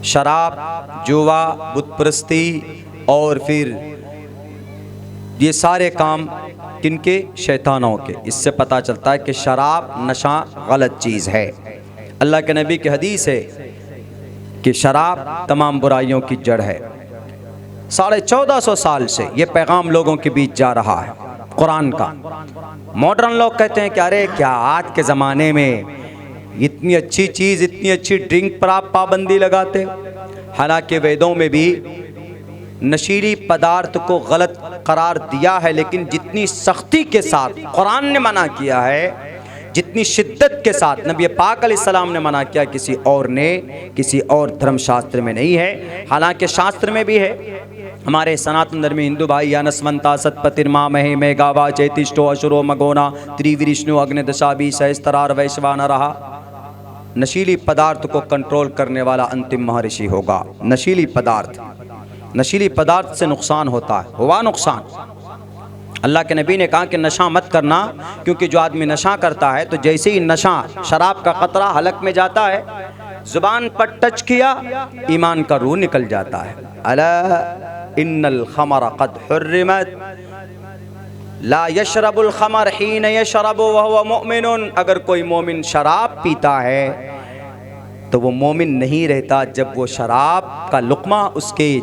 शराब, जुआ, बुतप्रस्ती और फिर ये सारे काम किनके? शैतानों के। इससे पता चलता है कि शराब, नशा गलत चीज़ है। अल्लाह के नबी की हदीस है कि शराब तमाम बुराइयों की जड़ है। 1450 साल से ये पैगाम लोगों के बीच जा रहा है कुरान का। मॉडर्न लोग कहते हैं कि अरे क्या आज के ज़माने में इतनी अच्छी चीज़, इतनी अच्छी ड्रिंक पर आप पाबंदी लगाते। हालांकि वेदों में भी नशीली पदार्थ को गलत करार दिया है, लेकिन जितनी सख्ती के साथ कुरान ने मना किया है, जितनी शिद्दत के साथ नबी पाक अलैहिस्सलाम ने मना किया, किसी और ने, किसी और धर्मशास्त्र में नहीं है। हालांकि शास्त्र में भी है। हमारे सनातन धर्म में हिंदू भाई या नस्वंता सतपतिर्मा महे में गावा चैतिष्टो अशुरो मगोना त्रिविष्णु अग्निदशा भी सहस्तरार वैश्वान रहा। नशीली पदार्थ को कंट्रोल करने वाला अंतिम महर्षि होगा। नशीली पदार्थ से नुकसान होता है, हुआ नुकसान। अल्लाह के नबी ने कहा कि नशा मत करना, क्योंकि जो आदमी नशा करता है तो जैसे ही नशा, शराब का कतरा हलक में जाता है, जुबान पर टच किया, ईमान का रूह निकल जाता है। अला इन्नल खमर कद हुर्रिमत ला यशरबुल खमर हीन यशरबु वहुव मुमिनुन। अगर कोई मोमिन शराब पीता है तो वो मोमिन नहीं रहता जब वो शराब का लुक़मा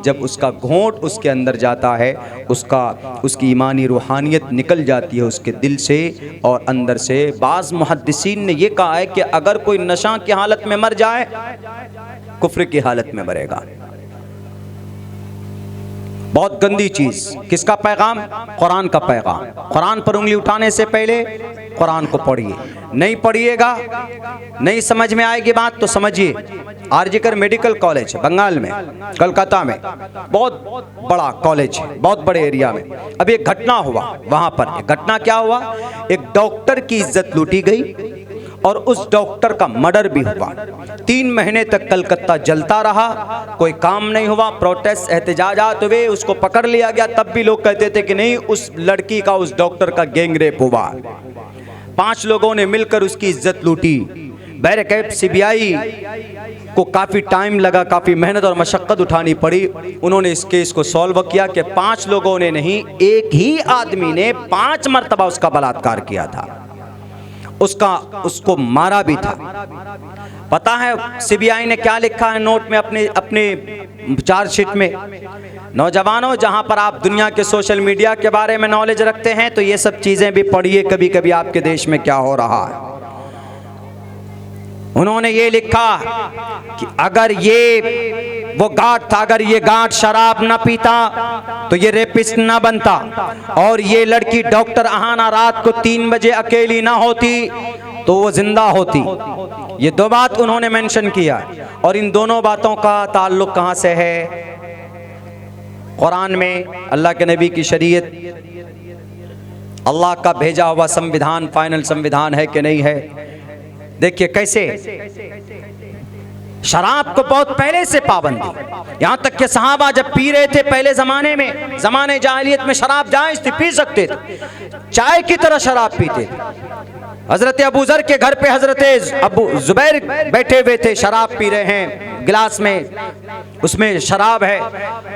जब उसका घोंट उसके अंदर जाता है, उसकी ईमानी रूहानियत निकल जाती है उसके दिल से और अंदर से। बाज़ मुहद्दिसीन ने ये कहा है कि अगर कोई नशा की हालत में मर जाए, कुफ्र की हालत में मरेगा। बहुत गंदी चीज़। किसका पैगाम? कुरान का पैगाम। कुरान पर उंगली उठाने से पहले कुरान को पढ़िए। नहीं पढ़िएगा, नहीं समझ में आएगी बात तो समझिए। आरजीकर मेडिकल कॉलेज बंगाल में, कलकत्ता में, बहुत बड़ा कॉलेज है, बहुत बड़े एरिया में। अब एक घटना हुआ वहाँ पर। एक घटना क्या हुआ? एक डॉक्टर की इज्जत लूटी गई और उस डॉक्टर का मर्डर भी हुआ। 3 महीने तक कलकत्ता जलता रहा, कोई काम नहीं हुआ, प्रोटेस्ट एहतजाजात हुए, उसको पकड़ लिया गया। तब भी लोग कहते थे कि नहीं, उस लड़की का, उस डॉक्टर का गैंग रेप हुआ। 5 लोगों ने मिलकर उसकी इज्जत लूटी। बहरकैफ सीबीआई को काफ़ी टाइम लगा, काफ़ी मेहनत और मशक्क़त उठानी पड़ी। उन्होंने इस केस को सॉल्व किया कि 5 लोगों ने नहीं, एक ही आदमी ने 5 मरतबा उसका बलात्कार किया था, उसको मारा भी था। पता है सीबीआई ने क्या लिखा है नोट में, अपने चार्जशीट में? नौजवानों, जहां पर आप दुनिया के सोशल मीडिया के बारे में नॉलेज रखते हैं तो ये सब चीजें भी पढ़िए कभी कभी आपके देश में क्या हो रहा है। उन्होंने ये लिखा कि अगर ये वो गार्ड था, अगर ये गार्ड शराब न पीता तो ये रेपिस्ट न बनता, और ये लड़की डॉक्टर अहाना रात को 3 बजे अकेली ना होती तो वो जिंदा होती। ये 2 बात उन्होंने मेंशन किया। और इन दोनों बातों का ताल्लुक कहां से है? कुरान में अल्लाह के नबी की शरीयत, अल्लाह का भेजा हुआ संविधान, फाइनल संविधान है कि नहीं है। देखिए कैसे शराब को बहुत पहले से पाबंदी, यहाँ तक कि सहाबा जब पी रहे थे पहले ज़माने में, ज़माने जाहिलियत में शराब जायज़ थी, पी सकते थे, चाय की तरह शराब पीते थे। हज़रत अबू ज़र के घर पे हज़रत अबू ज़ुबैर बैठे हुए थे, शराब पी रहे हैं, गिलास में उसमें शराब है।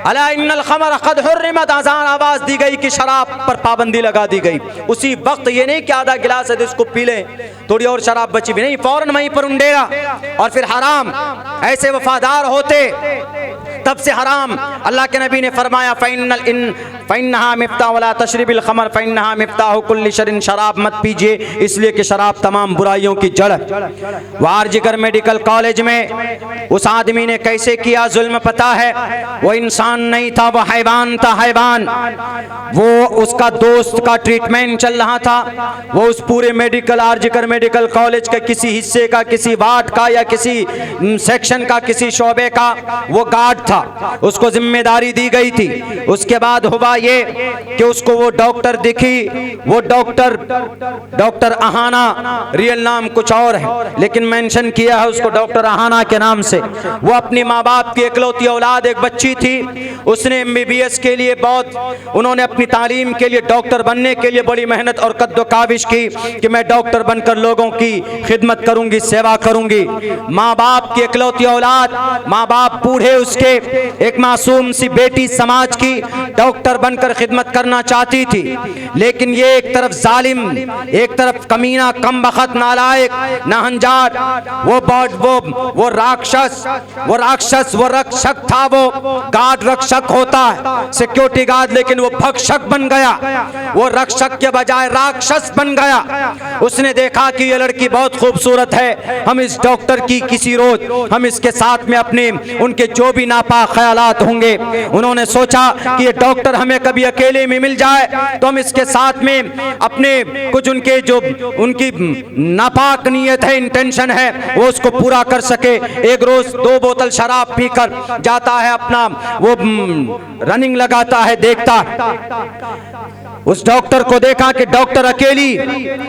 अला इन्नल खमर कद हुर्रिमत, आज़ान आवाज़ दी गई कि शराब पर पाबंदी लगा दी गई। उसी वक्त ये नहीं कि आधा गिलास है तो इसको पी लें, थोड़ी और शराब बची भी नहीं, फौरन वहीं पर उंडेरा और फिर हराम। ऐसे वफादार होते तब से हराम। अल्लाह के नबी ने फरमाया फ़इन्नहा मिफ्ताह वला तशरिबिल खमर फ़इन्नहा मिफ्ताह कुल्लि शरिन, शराब मत पीजिए इसलिए कि शराब तमाम बुराइयों की जड़ है। वारजिकर मेडिकल कॉलेज में उस आदमी ने कैसे किया जुल्म पता है? वो इंसान नहीं था, वो हैवान था, हैवान। वो उसका दोस्त का ट्रीटमेंट चल रहा था, वो उस पूरे मेडिकल आरजिकर मेडिकल कॉलेज के किसी हिस्से का, किसी वार्ड का या किसी सेक्शन का, किसी शोबे का वो गार्ड था, उसको जिम्मेदारी दी गई थी। उसके बाद हुआ ये कि उसको वो डॉक्टर दिखी, वो डॉक्टर अहाना, रियल नाम कुछ और है लेकिन मेंशन किया है उसको डॉक्टर अहाना के नाम से। वो अपनी माँ बाप की इकलौती औलाद एक बच्ची थी, उसने MBBS के लिए उन्होंने अपनी तालीम के लिए डॉक्टर बनने के लिए बड़ी मेहनत और कद्दो काविश की कि मैं डॉक्टर बनकर लोगों की खिदमत करूंगी, सेवा करूंगी। माँ बाप की इकलौती औलाद, माँ बाप बूढ़े, उसके एक मासूम सी बेटी समाज की डॉक्टर बनकर खिदमत करना चाहती थी, लेकिन ये एक तरफ जालिम, एक तरफ कमीना, कमबख्त, नालायक, नाहंजात, वो राक्षस, वो रक्षक था, वो गार्ड रक्षक होता है, सिक्योरिटी गार्ड, लेकिन वो भक्षक बन गया, वो रक्षक के बजाय राक्षस बन गया। उसने देखा कि ये लड़की बहुत खूबसूरत है, हम इस डॉक्टर की किसी रोज हम इसके साथ में अपने उनके जो भी नापाक ख्यालात होंगे, उन्होंने सोचा कि ये डॉक्टर हमें कभी अकेले में मिल जाए तो हम इसके साथ में अपने कुछ उनके जो उनकी नापाक नीयत है, इंटेंशन है, वो उसको पूरा कर सके। एक रोज 2 बोतल शराब पीकर जाता है, अपना वो रनिंग लगाता है, देखता उस डॉक्टर को देखा कि डॉक्टर अकेली,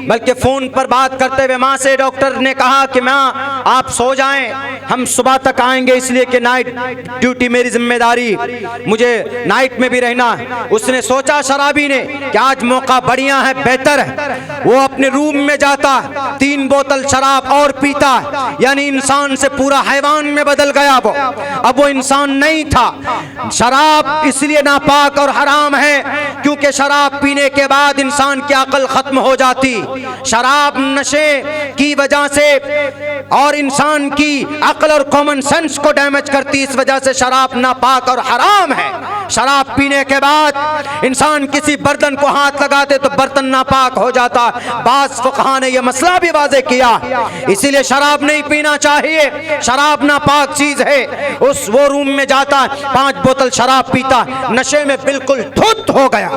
बल्कि फोन पर बात करते हुए माँ से डॉक्टर ने कहा कि माँ आप सो जाएं, हम सुबह तक आएंगे, इसलिए कि नाइट ड्यूटी मेरी जिम्मेदारी, मुझे नाइट में भी रहना। उसने सोचा शराबी ने कि आज मौका बढ़िया है, बेहतर है। वो अपने रूम में जाता, 3 बोतल शराब और पीता, यानी इंसान से पूरा हैवान में बदल गया वो। अब वो इंसान नहीं था। शराब इसलिए नापाक और हराम है क्योंकि शराब पीने के बाद इंसान की अकल खत्म हो जाती। शराब नशे की वजह से और इंसान की अकल और कॉमन सेंस को डैमेज करती, इस वजह से शराब नापाक और हराम है। शराब पीने के बाद इंसान किसी बर्तन को हाथ लगाते तो बर्तन नापाक हो जाता। बाज़ फुक़हा ने यह मसला भी वाज़े किया, इसीलिए शराब नहीं पीना चाहिए, शराब नापाक चीज है। वो रूम में जाता, 5 बोतल शराब पीता, नशे में बिल्कुल धुत हो गया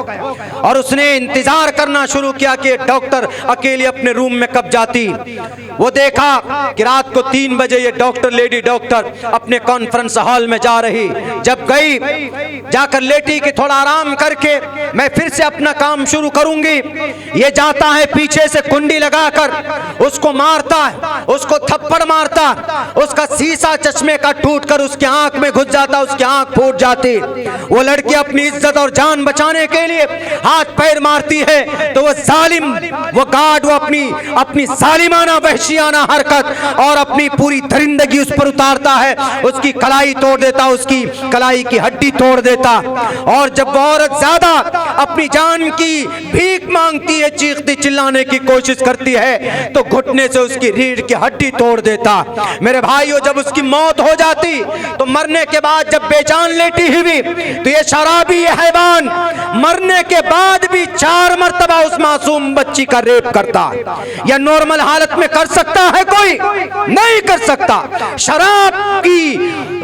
और उसने इंतजार करना शुरू किया कि डॉक्टर अकेले अपने रूम में कब जाती। वो देखा कि रात को 3 बजे ये डॉक्टर, लेडी डॉक्टर अपने कॉन्फ्रेंस हॉल में जा रही। जब गई, जाकर लेटी कि थोड़ा आराम करके मैं फिर से अपना काम शुरू करूंगी, ये जाता है पीछे से कुंडी लगाकर उसको मारता है, उसको थप्पड़ मारता, उसका शीशा चश्मे का टूटकर उसकी आंख में घुस जाता, उसकी आंख फूट जाती। वो लड़की अपनी इज्जत और जान बचाने के लिए हाथ पैर मारती है तो वो जालिम, वो गार्ड, वो अपनी जालिमाना वहशियाना हरकत और अपनी पूरी दरिंदगी उस पर उतारता है, उसकी कलाई तोड़ देता, उसकी कलाई की हड्डी तोड़ देता। और जब वो औरत ज्यादा अपनी जान की भीख मांगती है, चीखती चिल्लाने की कोशिश करती है तो घुटने से उसकी रीढ़ की हड्डी तोड़ देता। मेरे भाइयों, जब उसकी मौत हो जाती तो मरने के बाद जब बेजान लेटी हुई तो ये शराबी, ये हैवान मरने के बाद भी 4 मरतबा उस मासूम बच्ची का रेप करता। या नॉर्मल हालत में कर सकता है कोई? नहीं कर सकता।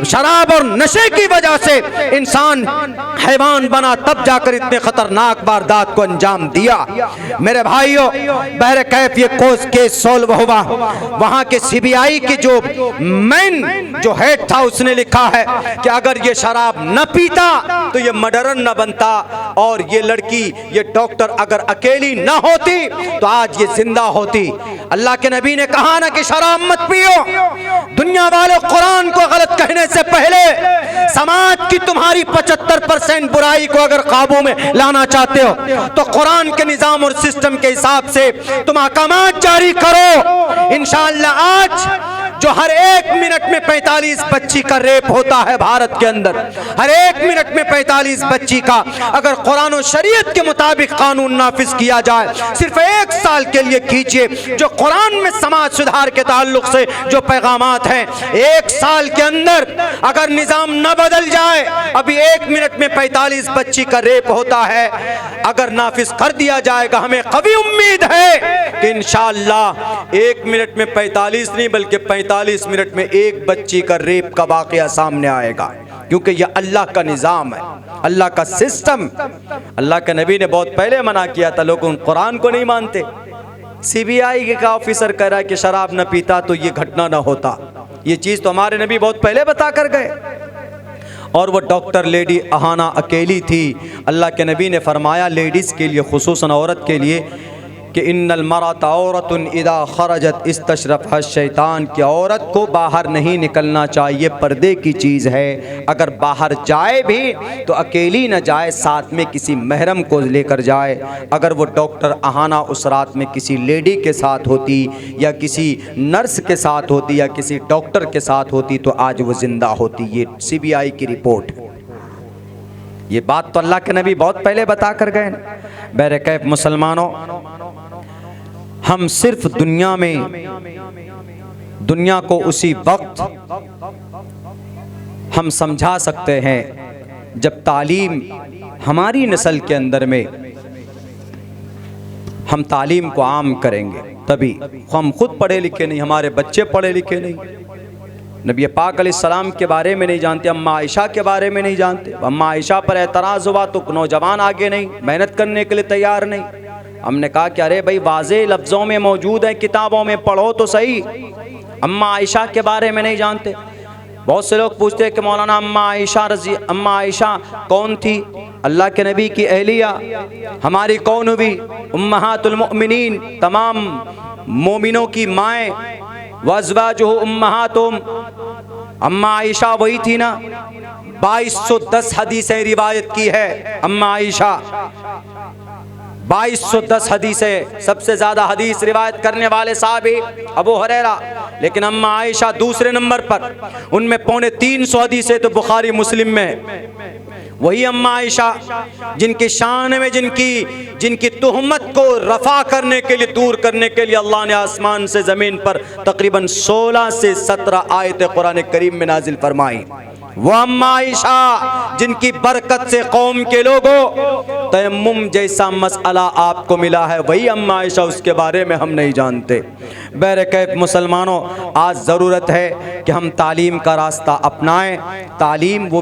शराब और नशे की वजह से इंसान हैवान बना, तब जाकर इतने खतरनाक वारदात को अंजाम दिया। मेरे भाइयों, बहरे कैफ ये केस सॉल्व हुआ। वहां के CBI के जो मेन जो हेड था उसने लिखा है कि अगर ये शराब न पीता तो ये मर्डरर न बनता और ये लड़की, ये डॉक्टर अगर अकेली न होती तो आज ये जिंदा होती। अल्लाह के नबी ने कहा ना कि शराब मत पियो। दुनिया वाले कुरान को गलत कहने से पहले समाज की तुम्हारी 75% बुराई को अगर काबू में लाना चाहते हो तो कुरान के निजाम और सिस्टम के हिसाब से तुम अहकामात जारी करो। इंशाअल्लाह आज जो हर 1 मिनट में 45 बच्ची का रेप होता है भारत के अंदर, हर 1 मिनट में 45 बच्ची का अगर कुरान और शरीयत के मुताबिक कानून नाफिज किया जाए, सिर्फ 1 साल के लिए कीजिए, जो कुरान में समाज सुधार के ताल्लुक से जो पैगामात हैं, 1 साल के अंदर अगर निजाम न बदल जाए, अभी 1 मिनट में 45 बच्ची का रेप होता है, अगर नाफिज कर दिया जाएगा, हमें कभी उम्मीद है कि इंशाअल्लाह 1 मिनट में 45 नहीं बल्कि 45 मिनट में 1 बच्ची का रेप का वाकया सामने आएगा, क्योंकि यह अल्लाह का निज़ाम है, अल्लाह का सिस्टम। अल्लाह के नबी ने बहुत पहले मना किया था, लोग उन कुरान को नहीं मानते। CBI का ऑफिसर कह रहा है कि शराब न पीता तो ये घटना न होता। ये चीज़ तो हमारे नबी बहुत पहले बता कर गए। और वो डॉक्टर लेडी अहाना अकेली थी। अल्लाह के नबी ने फरमाया लेडीज़ के लिए, खुसूसन औरत के लिए, कि इन्नल मरअत औरतुन इदा खरजत इस्तशरफ़हा शैतान, की औरत को बाहर नहीं निकलना चाहिए, पर्दे की चीज़ है। अगर बाहर जाए भी तो अकेली न जाए, साथ में किसी महरम को लेकर जाए। अगर वो डॉक्टर अहाना उस रात में किसी लेडी के साथ होती या किसी नर्स के साथ होती या किसी डॉक्टर के साथ होती तो आज वो ज़िंदा होती। ये CBI की रिपोर्ट है। ये बात तो अल्लाह के नबी बहुत पहले बता कर गए। बहरकैफ मुसलमानों, हम सिर्फ दुनिया को उसी वक्त हम समझा सकते हैं जब तालीम हमारी नस्ल के अंदर में हम तालीम को आम करेंगे, तभी। हम खुद पढ़े लिखे नहीं, हमारे बच्चे पढ़े लिखे नहीं, नबी पाक अलैहिस्सलाम के बारे में नहीं जानते, अम्मा आयशा के बारे में नहीं जानते। अम्मा आयशा पर एतराज़ हुआ तो नौजवान आगे नहीं, मेहनत करने के लिए तैयार नहीं। हमने कहा कि अरे भाई वाज़े लफ्ज़ों में मौजूद है, किताबों में पढ़ो तो सही। अम्मा आयशा के बारे में नहीं जानते। बहुत से लोग पूछते हैं कि मौलाना अम्मा आयशा कौन थी? अल्लाह के नबी की अहलिया, हमारी कौन हुई? उम्महातुल मुमिनीन, तमाम मोमिनों की माएँ, वज़वाजुहु उम्महातुहुम, अम्मा आयशा वही थी ना। 2210 हदीसें रिवायत की है अम्मा आयशा, 2210 हदीसें। सबसे ज़्यादा हदीस रिवायत करने वाले साहबी अबू हुरैरा, लेकिन अम्मा आयशा दूसरे नंबर पर। उनमें 350 हदीसें तो बुखारी मुस्लिम में। वही अम्मा आयशा जिनकी शान में जिनकी तुहमत को रफ़ा करने के लिए, दूर करने के लिए अल्लाह ने आसमान से ज़मीन पर तकरीबन 16 से 17 आयत कुरान करीम में नाजिल फरमाई। वो अम्मा आयशा जिनकी बरकत से कौम के लोगों तयम्मुम जैसा मसला आपको मिला है, वही अम्मा आयशा, उसके बारे में हम नहीं जानते। बहरकैफ मुसलमानों, आज ज़रूरत है कि हम तालीम का रास्ता अपनाएं। तालीम वो